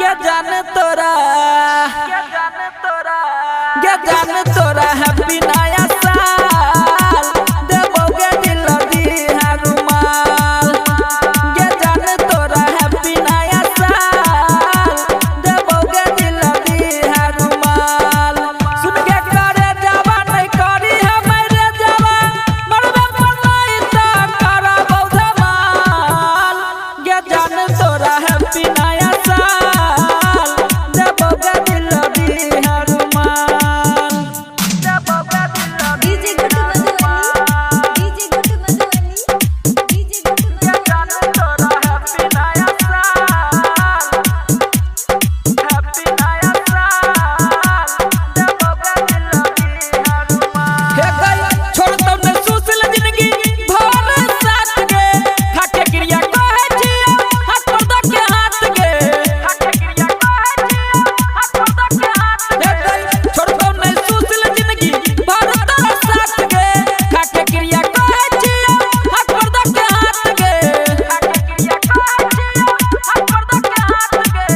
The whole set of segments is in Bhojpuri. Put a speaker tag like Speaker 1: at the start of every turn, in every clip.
Speaker 1: ये जान तोरा ये जान तोरा हैप्पी नया साल देबोगे दिल दी है रुमाल। ये जान तोरा हैप्पी नया साल देबोगे दिल दी है रुमाल। सुन के करे जावा नहीं करी है मेरे जावा मरबे पर नहीं तो करा बहुत माल। ये जान तोरा हैप्पी नया साल देबोगे दिल दी है रुमाल।
Speaker 2: DJ Guddu Madhubani DJ Guddu Madhubani DJ Guddu
Speaker 1: ये जान तोरा हैप्पी नया साल हैप्पी नया साल देबोगे दिल दी है रुमाल। हे गई छोड़ दो न सोशल जिंदगी भर साथ गे खाके क्रिया कहे छियो हाथ पर दो के हाथ गे खाके क्रिया कहे छियो हाथ पर दो के हाथ गे। हे गई छोड़ दो न सोशल जिंदगी भर तोरा साथ गे खाके क्रिया कहे छियो हाथ पर दो के हाथ गे खाके क्रिया कहे छियो हाथ पर दो के हाथ गे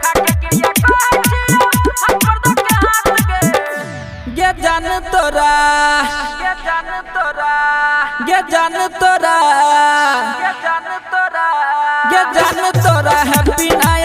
Speaker 1: खाके क्रिया कहे छियो हाथ पर दो के हाथ गे। ये जान तोरा ये जान तोरा ये जान तोरा ये जान तोरा ये जान तोरा हैप्पी नया